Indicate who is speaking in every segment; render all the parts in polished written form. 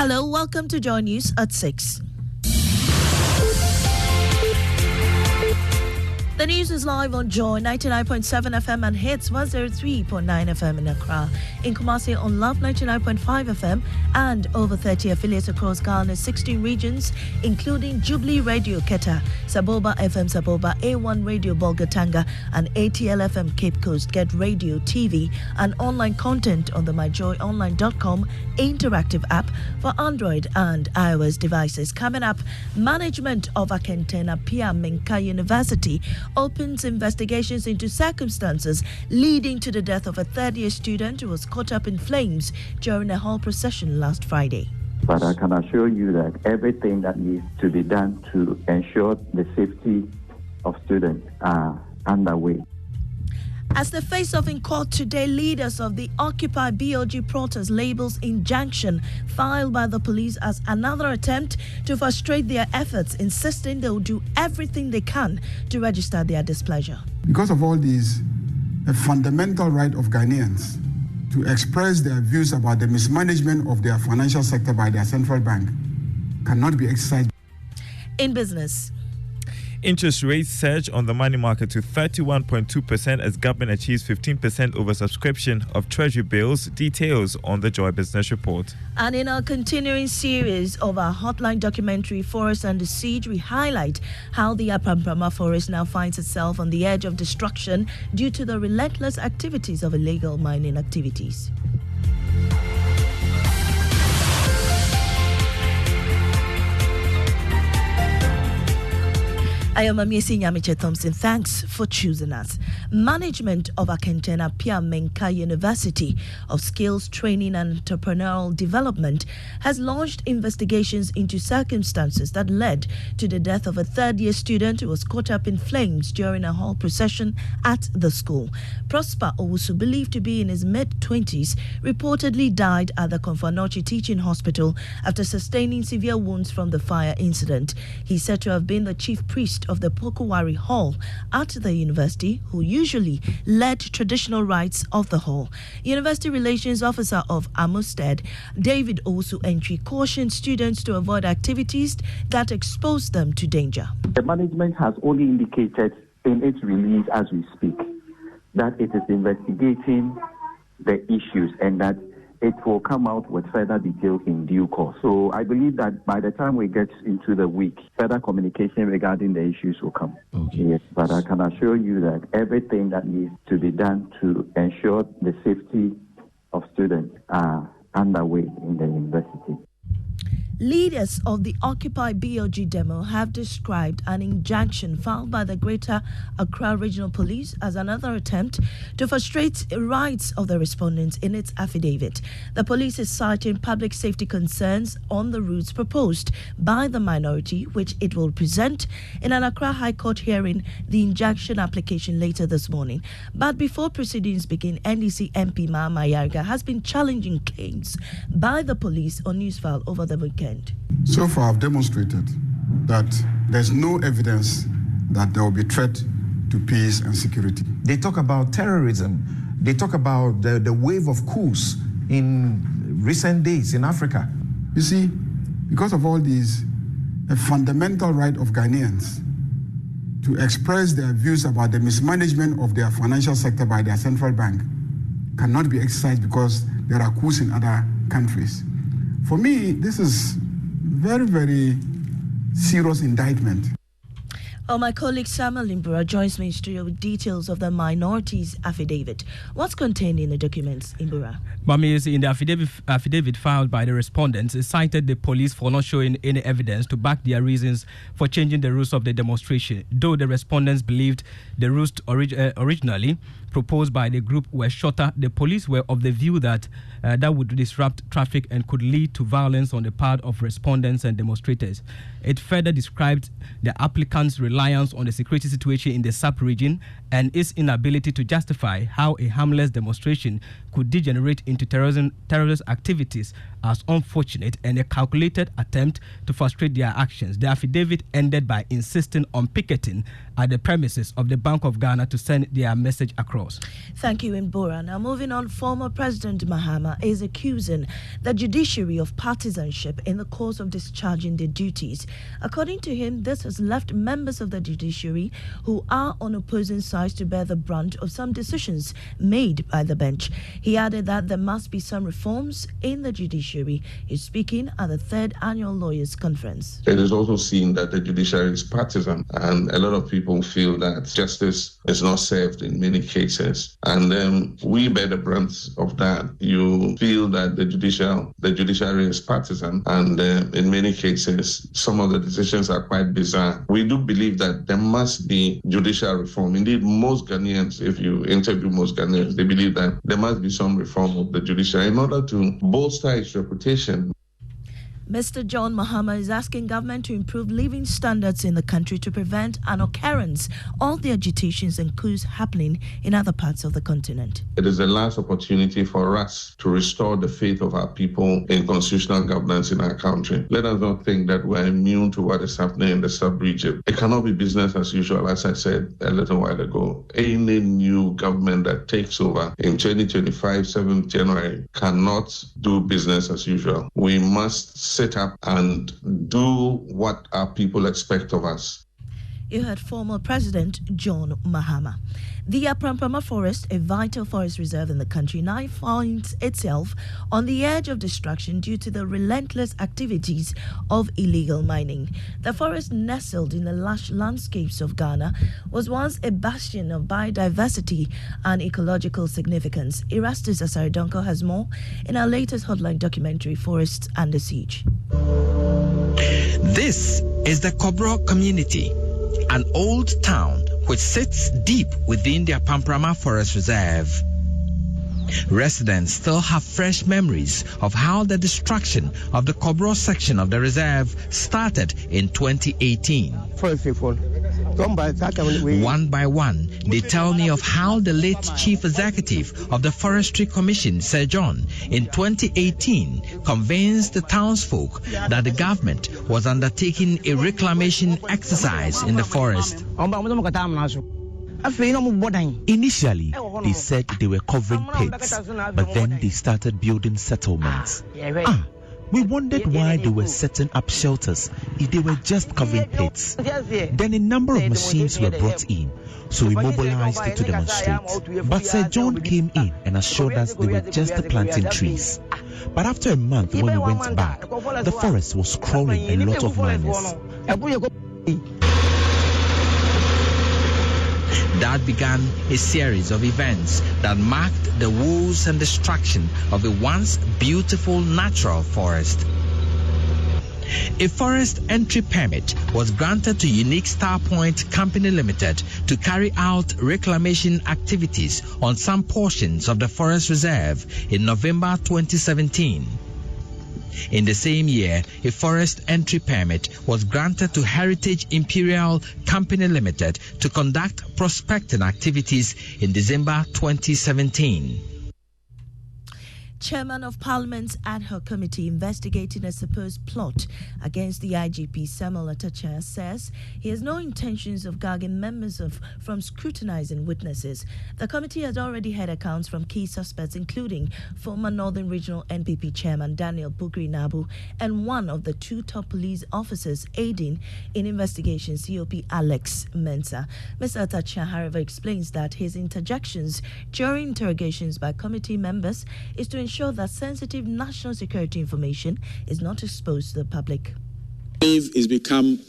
Speaker 1: Hello, welcome to Joy News at 6. The news is live on Joy 99.7 FM and Hits 103.9 FM in Accra, in Kumasi on Love 99.5 FM and over 30 affiliates across Ghana's 16 regions, including Jubilee Radio Keta, Saboba FM Saboba, A1 Radio Bolgatanga and ATL FM Cape Coast. Get radio, TV and online content on the myjoyonline.com interactive app for Android and iOS devices. Coming up, management of Akentena Pia Menka University opens investigations into circumstances leading to the death of a third-year student who was caught up in flames during a hall procession last Friday.
Speaker 2: But I can assure you that everything that needs to be done to ensure the safety of students are underway.
Speaker 1: As the face-off in court today, leaders of the Occupy BLG protest labels injunction filed by the police as another attempt to frustrate their efforts, insisting they will do everything they can to register their displeasure.
Speaker 3: Because of all these, a fundamental right of Ghanaians to express their views about the mismanagement of their financial sector by their central bank cannot be exercised.
Speaker 1: In business,
Speaker 4: interest rates surge on the money market to 31.2% as government achieves 15% oversubscription of treasury bills. Details on the Joy Business Report.
Speaker 1: And in our continuing series of our hotline documentary, Forest Under Siege, we highlight how the Apamprama forest now finds itself on the edge of destruction due to the relentless activities of illegal mining activities. I am Amiesi Nyamiche Thompson. Thanks for choosing us. Management of Akentena Pia Menka University of Skills Training and Entrepreneurial Development has launched investigations into circumstances that led to the death of a third-year student who was caught up in flames during a hall procession at the school. Prosper Owusu, believed to be in his mid-20s, reportedly died at the Konfanochi Teaching Hospital after sustaining severe wounds from the fire incident. He's said to have been the chief priest of the Pokowari Hall at the university, who usually led traditional rites of the hall. University Relations Officer of AAMUSTED, David Owusu Entry, cautioned students to avoid activities that expose them to danger.
Speaker 2: The management has only indicated in its release as we speak that it is investigating the issues and that it will come out with further details in due course. So I believe that by the time we get into the week, further communication regarding the issues will come.
Speaker 3: Okay.
Speaker 2: Yes, but I can assure you that everything that needs to be done to ensure the safety of students are underway in the university.
Speaker 1: Leaders of the Occupy BLG demo have described an injunction filed by the Greater Accra Regional Police as another attempt to frustrate rights of the respondents in its affidavit. The police is citing public safety concerns on the routes proposed by the minority, which it will present in an Accra High Court hearing the injunction application later this morning. But before proceedings begin, NDC MP Mama Yarga has been challenging claims by the police on Newsfile over the weekend.
Speaker 3: So far, I've demonstrated that there's no evidence that there will be threat to peace and security.
Speaker 5: They talk about terrorism. They talk about the wave of coups in recent days in Africa.
Speaker 3: You see, because of all these, a fundamental right of Ghanaians to express their views about the mismanagement of their financial sector by their central bank cannot be exercised because there are coups in other countries. For me, this is very, very serious indictment.
Speaker 1: Oh, my colleague Samuel Imbura joins me in studio with details of the minorities affidavit. What's contained in the documents, Imbura?
Speaker 6: Bami, in the affidavit filed by the respondents, it cited the police for not showing any evidence to back their reasons for changing the rules of the demonstration. Though the respondents believed the rules originally proposed by the group were shorter, the police were of the view that that would disrupt traffic and could lead to violence on the part of respondents and demonstrators. It further described the applicants' reliance on the security situation in the sub-region and its inability to justify how a harmless demonstration could degenerate into terrorist activities as unfortunate and a calculated attempt to frustrate their actions. The affidavit ended by insisting on picketing at the premises of the Bank of Ghana to send their message across.
Speaker 1: Thank you, Mbora. Now, moving on, former President Mahama is accusing the judiciary of partisanship in the course of discharging their duties. According to him, this has left members of the judiciary who are on opposing sides to bear the brunt of some decisions made by the bench. He added that there must be some reforms in the judiciary. He's speaking at the 3rd Annual Lawyers Conference.
Speaker 7: It is also seen that the judiciary is partisan, and a lot of people feel that justice is not served in many cases. And we bear the brunt of that. You feel that the judiciary is partisan, and in many cases, some of the decisions are quite bizarre. We do believe that there must be judicial reform. Indeed, most Ghanaians, if you interview most Ghanaians, they believe that there must be some reform of the judiciary in order to bolster its reputation.
Speaker 1: Mr. John Mahama is asking government to improve living standards in the country to prevent an occurrence of the agitations and coups happening in other parts of the continent.
Speaker 7: It is the last opportunity for us to restore the faith of our people in constitutional governance in our country. Let us not think that we're immune to what is happening in the sub-region. It cannot be business as usual, as I said a little while ago. Any new government that takes over in 2025, 7th January, cannot do business as usual. We must sit up and do what our people expect of us.
Speaker 1: You heard former President John Mahama. The Apramprama Forest, a vital forest reserve in the country, now finds itself on the edge of destruction due to the relentless activities of illegal mining. The forest, nestled in the lush landscapes of Ghana, was once a bastion of biodiversity and ecological significance. Erastus Asaridonko has more in our latest Hotline documentary, Forests Under Siege.
Speaker 8: This is the Kobro community, an old town which sits deep within the Apamprama Forest Reserve. Residents still have fresh memories of how the destruction of the Kobro section of the reserve started in 2018. One by one, they tell me of how the late Chief Executive of the Forestry Commission, Sir John, in 2018 convinced the townsfolk that the government was undertaking a reclamation exercise in the forest.
Speaker 9: Initially, they said they were covering pits, but then they started building settlements. We wondered why they were setting up shelters if they were just covering pits. Then a number of machines were brought in, so we mobilized to demonstrate. But Sir John came in and assured us they were just planting trees. But after a month when we went back, the forest was crawling a lot of miners.
Speaker 8: That began a series of events that marked the woes and destruction of a once beautiful natural forest. A forest entry permit was granted to Unique Star Point Company Limited to carry out reclamation activities on some portions of the forest reserve in November 2017. In the same year, a forest entry permit was granted to Heritage Imperial Company Limited to conduct prospecting activities in December 2017.
Speaker 1: Chairman of Parliament's ad hoc committee investigating a supposed plot against the IGP, Samuel Atacha, says he has no intentions of gagging members from scrutinizing witnesses. The committee has already heard accounts from key suspects, including former Northern Regional NPP Chairman Daniel Bukri Nabu and one of the two top police officers aiding in investigations, COP Alex Mensah. Mr. Atacha, however, explains that his interjections during interrogations by committee members is to ensure that sensitive national security information is not exposed to the public.
Speaker 10: It's become,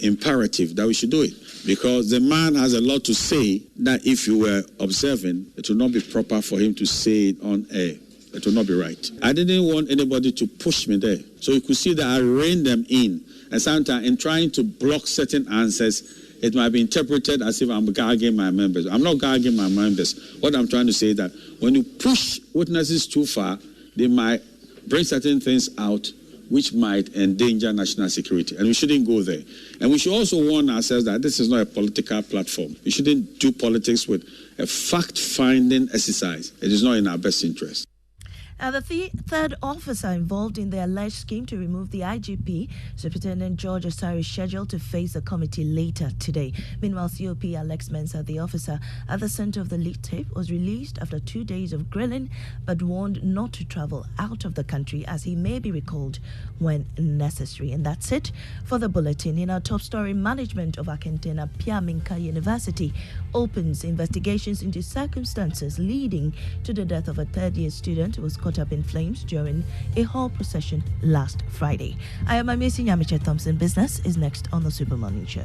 Speaker 10: imperative that we should do it, because the man has a lot to say that if you were observing, it would not be proper for him to say it on air. It would not be right. I didn't want anybody to push me there. So you could see that I reined them in. And sometimes in trying to block certain answers, it might be interpreted as if I'm gagging my members. I'm not gagging my members. What I'm trying to say is that when you push witnesses too far, they might bring certain things out which might endanger national security. And we shouldn't go there. And we should also warn ourselves that this is not a political platform. We shouldn't do politics with a fact-finding exercise. It is not in our best interest.
Speaker 1: The third officer involved in the alleged scheme to remove the IGP, Superintendent George Osari, is scheduled to face the committee later today. Meanwhile, COP Alex Mensah, the officer at the center of the leak tape, was released after 2 days of grilling, but warned not to travel out of the country as he may be recalled when necessary. And that's it for the bulletin. In our top story, management of Akentena Piaminka University opens investigations into circumstances leading to the death of a third-year student who was caught up in flames during a hall procession last Friday. I am Amiesi Nyamiche Thompson. Business is next on the Super Morning Show.